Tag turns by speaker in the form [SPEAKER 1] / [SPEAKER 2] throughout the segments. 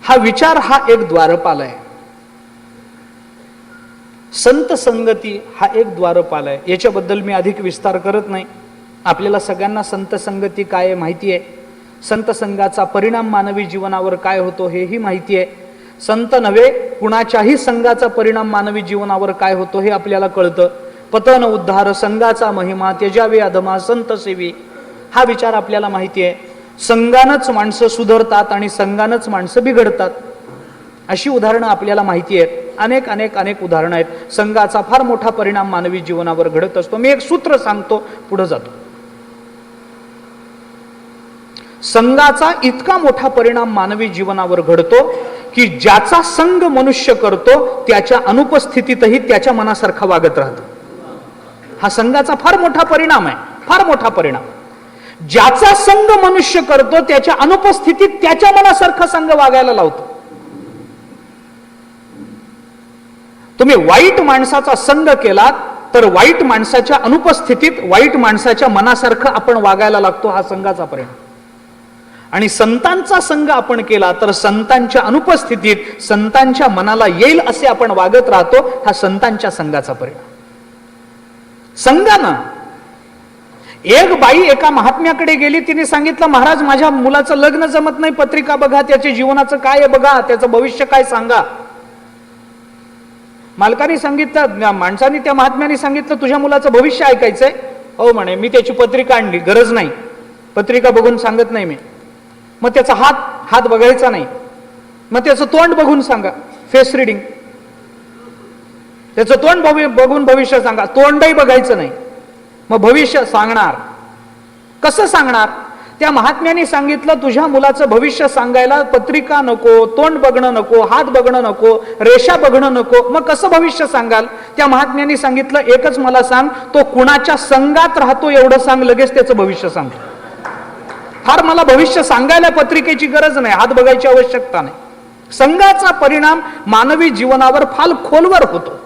[SPEAKER 1] हा विचार हा एक द्वारपाल आहे. संत संगती हा एक द्वारपाल आहे. याच्याबद्दल मी अधिक विस्तार करत नाही. आपल्याला सगळ्यांना संत संगती काय माहिती आहे. संत संघाचा परिणाम मानवी जीवनावर काय होतो हेही माहिती आहे. संत नव्हे कुणाच्याही संघाचा परिणाम मानवी जीवनावर काय होतो हे आपल्याला कळतं. पतन उद्धार संघाचा महिमा त्यजावे अधमा संत सेवी हा विचार आपल्याला माहिती आहे. संघानच माणसं सुधारतात आणि संघानच माणसं बिघडतात अशी उदाहरणं आपल्याला माहिती आहेत. अनेक अनेक अनेक उदाहरणं आहेत. संघाचा फार मोठा परिणाम मानवी जीवनावर घडत असतो. मी एक सूत्र सांगतो, पुढे जातो. संघाचा इतका मोठा परिणाम मानवी जीवनावर घडतो की ज्याचा संघ मनुष्य करतो त्याच्या अनुपस्थितीतही त्याच्या मनासारखा वागत राहतो. हा संघाचा फार मोठा परिणाम आहे, फार मोठा परिणाम. ज्याचा संघ मनुष्य करतो त्याच्या अनुपस्थितीत त्याच्या मनासारखा संघ वागायला लावतो. तुम्ही वाईट माणसाचा संघ केलात तर वाईट माणसाच्या अनुपस्थितीत वाईट माणसाच्या मनासारखं आपण वागायला लागतो. हा संघाचा परिणाम. आणि संतांचा संघ आपण केला तर संतांच्या अनुपस्थितीत संतांच्या मनाला येईल असे आपण वागत राहतो. हा संतांच्या संघाचा परिणाम. संघानं एक बाई एका महात्म्याकडे गेली. तिने सांगितलं, महाराज माझ्या मुलाचं लग्न जमत नाही, पत्रिका बघा, त्याच्या जीवनाचं काय आहे बघा, त्याचं भविष्य काय सांगा. मालकाने सांगितलं, माणसाने त्या महात्म्याने सांगितलं, तुझ्या मुलाचं भविष्य ऐकायचंय. हो म्हणे, मी त्याची पत्रिका आणली, गरज नाही, पत्रिका बघून सांगत नाही मी. मग त्याचा हात बघायचा नाही, मग त्याचं तोंड बघून सांगा, फेस रिडिंग. त्याचं तोंड बघून भविष्य सांगा, तोंडही बघायचं नाही, मग भविष्य सांगणार. कसं सांगणार? त्या महात्म्याने सांगितलं, तुझ्या मुलाचं भविष्य सांगायला पत्रिका नको, तोंड बघणं नको, हात बघणं नको, रेषा बघणं नको. मग कसं भविष्य सांगाल? त्या महात्म्याने सांगितलं, एकच मला सांग, तो कुणाच्या संघात राहतो एवढं सांग, लगेच त्याचं भविष्य सांगतो. फार मला भविष्य सांगायला पत्रिकेची गरज नाही, हात बघायची आवश्यकता नाही. संघाचा परिणाम मानवी जीवनावर फार खोलवर होतो.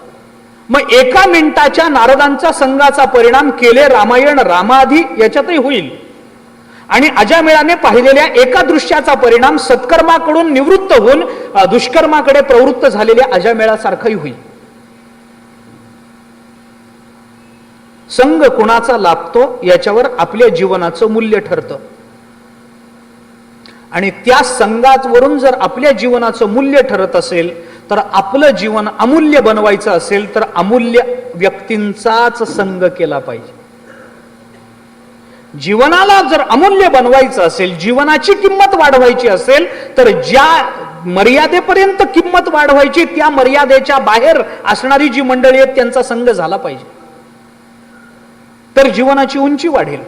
[SPEAKER 1] मग एका मिनिटाच्या नारदांचा संघाचा परिणाम केले रामायण रामाधी याच्यातही होईल. आणि अजामेळाने पाहिलेल्या एका दृश्याचा परिणाम सत्कर्माकडून निवृत्त होऊन दुष्कर्माकडे प्रवृत्त झालेल्या अजामेळासारखाही होईल. संघ कुणाचा लाभतो याच्यावर आपल्या जीवनाचं मूल्य ठरतं. आणि त्या संघावरून जर आपल्या जीवनाचं मूल्य ठरत असेल तर आपलं जीवन अमूल्य बनवायचं असेल तर अमूल्य व्यक्तींचाच संघ केला पाहिजे. जीवनाला जर अमूल्य बनवायचं असेल, जीवनाची किंमत वाढवायची असेल तर ज्या मर्यादेपर्यंत किंमत वाढवायची त्या मर्यादेच्या बाहेर असणारी जी मंडळी आहेत त्यांचा संघ झाला पाहिजे, तर जीवनाची उंची वाढेल.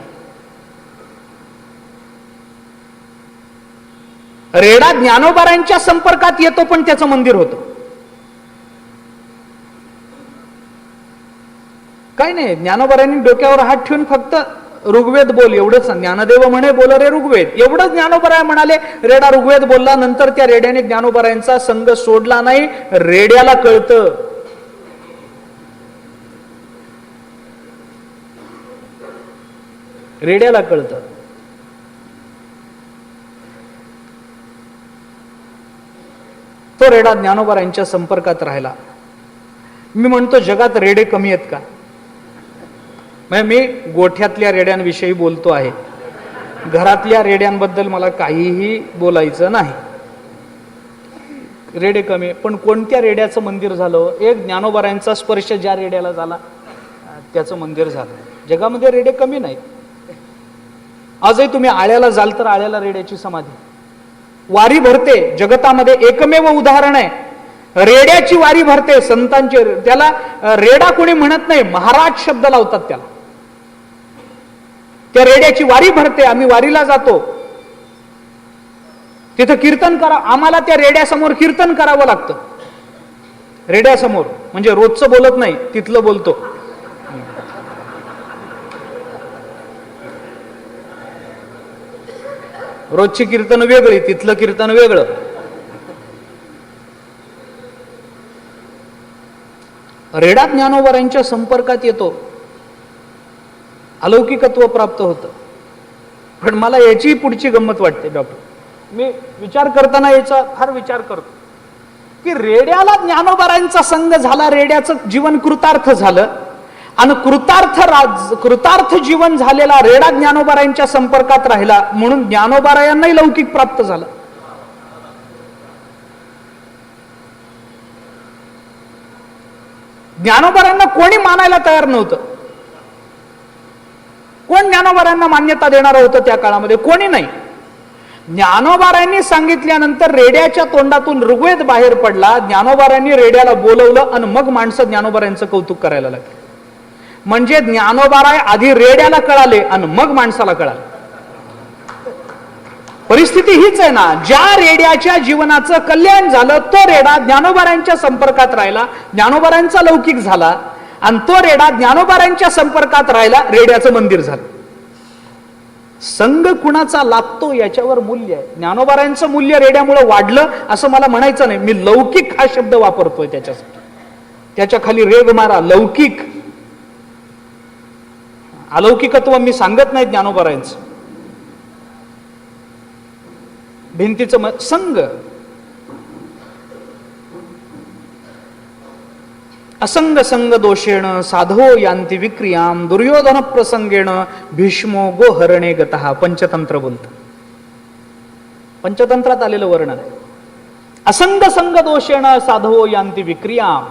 [SPEAKER 1] रेडा ज्ञानोबारांच्या संपर्कात येतो पण त्याचं मंदिर होतं. काय नाही, ज्ञानोबारांनी डोक्यावर हात ठेवून फक्त ऋग्वेद बोल एवढंच, ज्ञानदेव म्हणे बोल रे ऋग्वेद, एवढंच ज्ञानोबराय म्हणाले. रेडा ऋग्वेद बोलला, नंतर त्या रेड्याने ज्ञानोबरायांचा संघ सोडला नाही. रेड्याला कळतं, रेड्याला कळतं. तो रेडा ज्ञानोबरांच्या संपर्कात राहिला. मी म्हणतो जगात रेडे कमी आहेत का? मी गोठ्यातल्या रेड्यांविषयी बोलतो आहे, घरातल्या रेड्यांबद्दल मला काहीही बोलायचं नाही. रेडे कमी, पण कोणत्या रेड्याचं मंदिर झालं? एक ज्ञानोबरांचा स्पर्श ज्या रेड्याला झाला त्याचं मंदिर झालं. जगामध्ये रेडे कमी नाहीत. आजही तुम्ही आळ्याला जाल तर आळ्याला रेड्याची समाधी. वारी भरते, जगतामध्ये एकमेव उदाहरण आहे, रेड्याची वारी भरते संतांची. त्याला रेडा कोणी म्हणत नाही, महाराज शब्द लावतात त्याला. त्या रेड्याची वारी भरते. आम्ही वारीला जातो, तिथं कीर्तन करा, आम्हाला त्या रेड्यासमोर कीर्तन करावं लागतं. रेड्यासमोर म्हणजे रोजचं बोलत नाही, तिथलं बोलतो. रोजची कीर्तन वेगळी, तिथलं कीर्तन वेगळं. रेडा ज्ञानोबरांच्या संपर्कात येतो, अलौकिकत्व प्राप्त होतं. पण मला याची पुढची गंमत वाटते डॉक्टर. मी विचार करताना याचा फार विचार करतो की रेड्याला ज्ञानोबारायांचा संग झाला, रेड्याचं जीवन कृतार्थ झालं, आणि कृतार्थ जीवन झालेला रेडा ज्ञानोबारायांच्या संपर्कात राहिला म्हणून ज्ञानोबारायांनाही लौकिक प्राप्त झालं. ज्ञानोबारायांना कोणी मानायला तयार नव्हतं. कोण ज्ञानोबारायांना मान्यता देणार होतं त्या काळामध्ये? कोणी नाही. ज्ञानोबारायांनी सांगितल्यानंतर रेड्याच्या तोंडातून ऋग्वेद बाहेर पडला. ज्ञानोबारायांनी रेड्याला बोलवलं आणि मग माणसं ज्ञानोबारायांचं कौतुक करायला लागली. म्हणजे ज्ञानोबाराय आधी रेड्याला कळाले आणि मग माणसाला कळाले. परिस्थिती हीच आहे ना. ज्या रेड्याच्या जीवनाचं कल्याण झालं तो रेडा ज्ञानोबारायांच्या संपर्कात राहिला, ज्ञानोबारायांचा लौकिक झाला, आणि तो रेडा ज्ञानोबारायांच्या संपर्कात राहिला, रेड्याचं मंदिर झालं. संघ कुणाचा लागतो याच्यावर मूल्य आहे. ज्ञानोबारायांचं मूल्य रेड्यामुळे वाढलं असं मला म्हणायचं नाही. मी लौकिक हा शब्द वापरतोय त्याच्यासाठी. त्याच्या खाली रेग मारा. लौकिक, अलौकिकत्व मी सांगत नाही ज्ञानोबारायांचं. भिंतीचं संघ. असंग संग दोषेण साधो यांती विक्रियाम दुर्योधन प्रसंगेण भीष्मो गो हरणे गतः. पंचतंत्र बोलत. पंचतंत्रात आलेलं वर्णन आहे. असंग संग दोषेण साधो यांती विक्रियाम.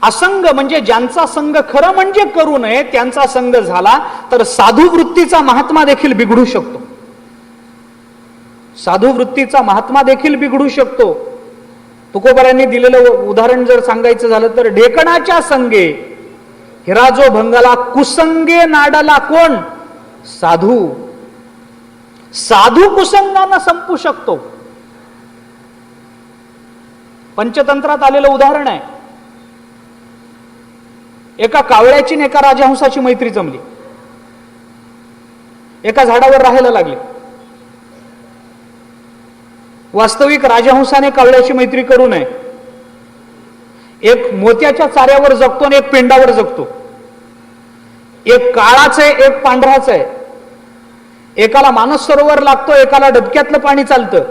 [SPEAKER 1] असंग म्हणजे ज्यांचा संग खरं म्हणजे करू नये त्यांचा संग झाला तर साधू वृत्तीचा महात्मा देखील बिघडू शकतो. साधू वृत्तीचा महात्मा देखील बिघडू शकतो. तुकोबारांनी दिलेलं उदाहरण जर सांगायचं झालं तर ढेकणाच्या संगे हिराजो भंगाला कुसंगे नाडाला कोण? साधू. साधू कुसंगानं संपू शकतो. पंचतंत्रात आलेलं उदाहरण आहे. एका कावळ्याची आणि एका राजहंसाची मैत्री जमली. एका झाडावर राहायला लागले. वास्तविक राजहंसाने कावळ्याची मैत्री करू नये. एक मोत्याच्या चाऱ्यावर जगतो आणि एक पेंडावर जगतो. एक काळाच आहे, एक पांढराच आहे. एकाला मानस सरोवर लागतो, एकाला डबक्यातलं पाणी चालतं.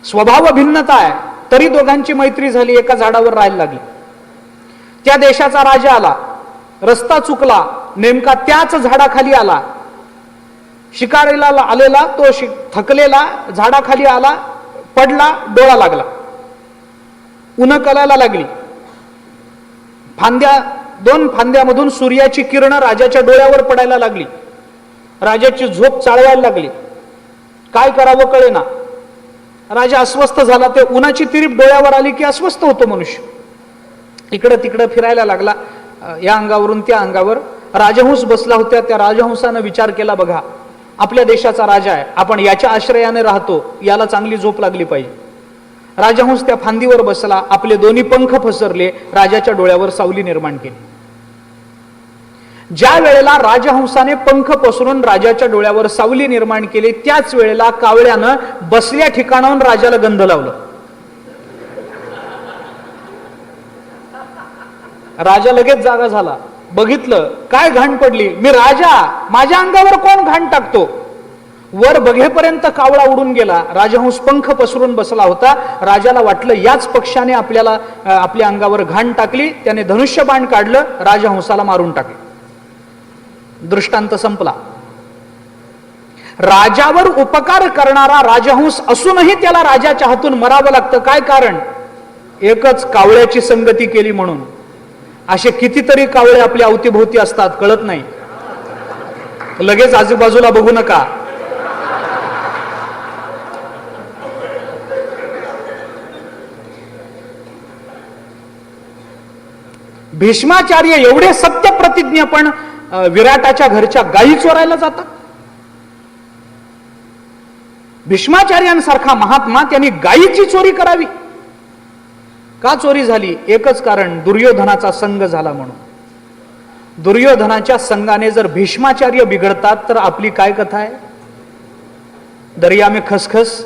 [SPEAKER 1] स्वभाव भिन्नता आहे, तरी दोघांची मैत्री झाली, एका झाडावर राहायला लागली. त्या देशाचा राजा आला, रस्ता चुकला, नेमका त्याच झाडाखाली आला. शिकारीला आलेला तो थकलेला झाडाखाली आला, पडला, डोळा लागला, उन्ह कलायला लागली. दोन फांद्यामधून सूर्याची किरण राजाच्या डोळ्यावर पडायला लागली. राजाची झोप चाळवायला लागली. काय करावं कळेना. राजा अस्वस्थ झाला. ते उन्हाची तिरीप डोळ्यावर आली की अस्वस्थ होतो मनुष्य. इकडं तिकडं फिरायला लागला, या अंगावरून त्या अंगावर. राजहंस बसला होता. त्या राजहंसानं विचार केला, बघा आपल्या देशाचा राजा आहे, आपण याच्या आश्रयाने राहतो, याला चांगली झोप लागली पाहिजे. राजहंस त्या फांदीवर बसला, आपले दोन्ही पंख पसरले, राजाच्या डोळ्यावर सावली निर्माण केली. ज्या वेळेला राजहंसाने पंख पसरून राजाच्या डोळ्यावर सावली निर्माण केली त्याच वेळेला कावळ्यानं बसल्या ठिकाणाहून राजाला गंध लावलं. राजा लगेच जागा झाला. बघितलं काय घाण पडली. मी राजा, माझ्या अंगावर कोण घाण टाकतो. वर बघेपर्यंत कावळा उडून गेला. राजहंस पंख पसरून बसला होता. राजाला वाटलं याच पक्षाने आपल्या अंगावर घाण टाकली. त्याने धनुष्यबाण काढलं, राजहंसाला मारून टाकले. दृष्टांत संपला. राजावर उपकार करणारा राजहंस असूनही त्याला राजाच्या हातून मरावं लागतं. काय कारण? एकच, कावळ्याची संगती केली म्हणून. असे कितीतरी कावळे आपल्या अवतीभोवती असतात, कळत नाही. लगेच आजूबाजूला बघू नका. भीष्माचार्य एवढे सत्य प्रतिज्ञ पण विराटाच्या घरच्या गायी चोरायला जातात. भीष्माचार्यांसारखा महात्मा त्यांनी गायीची चोरी करावी. का चोरी झाली? एकच कारण, दुर्योधनाचा संग झाला म्हणून. दुर्योधनाच्या संघाने जर भीष्माचार्य बिघडतात तर आपली काय कथा आहे? दर्या में खसखस,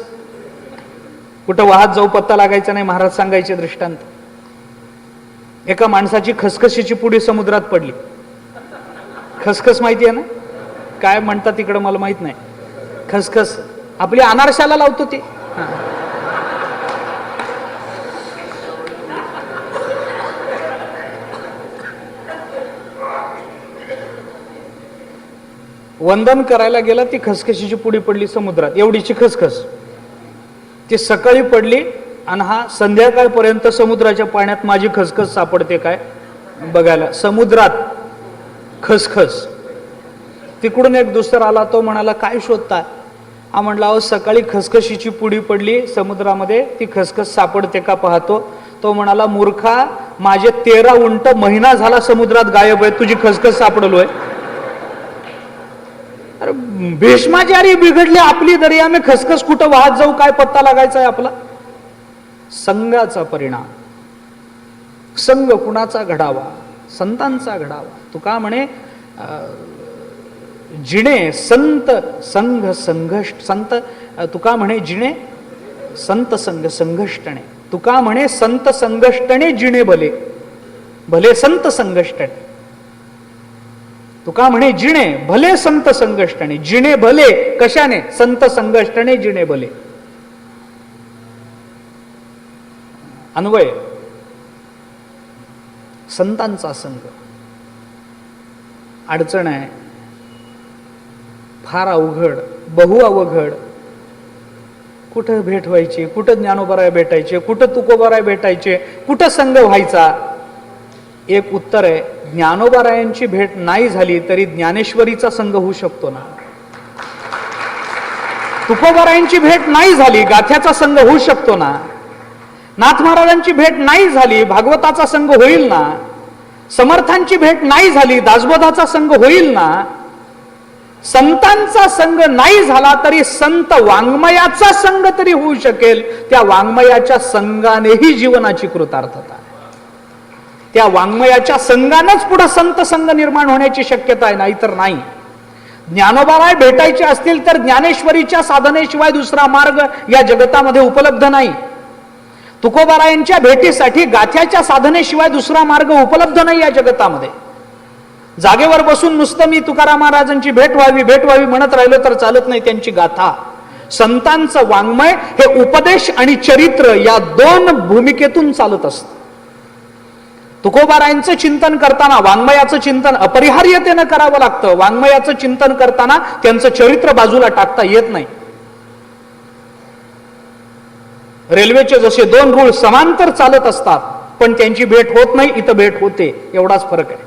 [SPEAKER 1] कुठं वाहत जाऊ पत्ता लागायचा नाही, महाराज सांगायचे दृष्टांत. एका माणसाची खसखशीची पुडी समुद्रात पडली. खसखस माहिती आहे ना? काय म्हणतात तिकडं मला माहित नाही. खसखस आपली अनारशाला लावतो ते. वंदन करायला गेला, ती खसखशीची पुडी पडली समुद्रात, एवढीची खसखस. ती सकाळी पडली आणि हा संध्याकाळपर्यंत समुद्राच्या पाण्यात माझी खसखस सापडते काय बघायला. समुद्रात खसखस. तिकडून एक दुसरा आला, तो म्हणाला काय शोधताय? हा म्हणला अहो सकाळी खसखशीची पुडी पडली समुद्रामध्ये, ती खसखस सापडते का पाहतो. तो म्हणाला मूर्खा, माझे 13 उंट महिना झाला समुद्रात गायब आहे, तुझी खसखस सापडलोय. अरे भीष्माचारी बिघडले, आपली दर्या में खसखस कुठं वाहत जाऊ, काय पत्ता लागायचा आहे आपला. संघाचा परिणाम. संघ कुणाचा घडावा? संतांचा घडावा. तुका म्हणे जिणे संत संघ संघर्ष, संत तुका म्हणे जिणे संत संघ संघष्टणे. तुका म्हणे संत संघष्टणे जिणे भले, भले संत संघष्टणे. तुका म्हणे जिणे भले संत संघष्टणे. जिणे भले कशाने? संत संघष्टणे जिणे भले. अन्वय संतांचा संघ. अडचण आहे, फार अवघड, बहु अवघड. कुठं भेट व्हायची, कुठं ज्ञानोबराय भेटायचे, कुठं तुकोबराय भेटायचे, कुठं संघ व्हायचा? एक उत्तर आहे, ज्ञानोबरायांची भेट नाही झाली तरी ज्ञानेश्वरीचा संघ होऊ शकतो ना. तुकोबरायांची भेट नाही झाली, गाथ्याचा संघ होऊ शकतो ना. नाथ महाराजांची भेट नाही झाली, भागवताचा संघ होईल ना. समर्थांची भेट नाही झाली, दासबोधाचा संघ होईल ना. संतांचा संघ नाही झाला तरी संत वाङ्मयाचा संघ तरी होऊ शकेल. त्या वाङ्मयाच्या संघानेही जीवनाची कृतार्थता. त्या वाङ्मयाच्या संघानेच पुढे संत संघ निर्माण होण्याची शक्यता आहे, नाहीतर नाही. ज्ञानोबाराय भेटायचे असतील तर ज्ञानेश्वरीच्या साधनेशिवाय दुसरा मार्ग या जगतामध्ये उपलब्ध नाही. तुकोबारायांच्या भेटीसाठी गाथ्याच्या साधनेशिवाय दुसरा मार्ग उपलब्ध नाही या जगतामध्ये. जागेवर बसून नुसतं मी तुकाराम महाराजांची भेट व्हावी म्हणत राहिलो तर चालत नाही. त्यांची गाथा, संतांचं वाङ्मय हे उपदेश आणि चरित्र या दोन भूमिकेतून चालत असतं. तुकोबारायांचं चिंतन करताना वाङ्मयाचं चिंतन अपरिहार्यतेनं करावं लागतं. वाङ्मयाचं चिंतन करताना त्यांचं चरित्र बाजूला टाकता येत नाही. रेल्वेचे जसे दोन रूळ समांतर चालत असतात पण त्यांची भेट होत नाही, इथं भेट होते, एवढाच फरक आहे.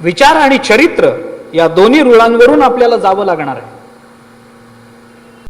[SPEAKER 1] विचार आणि चरित्र या दोन्ही रुळांवरून आपल्याला जावं लागणार आहे.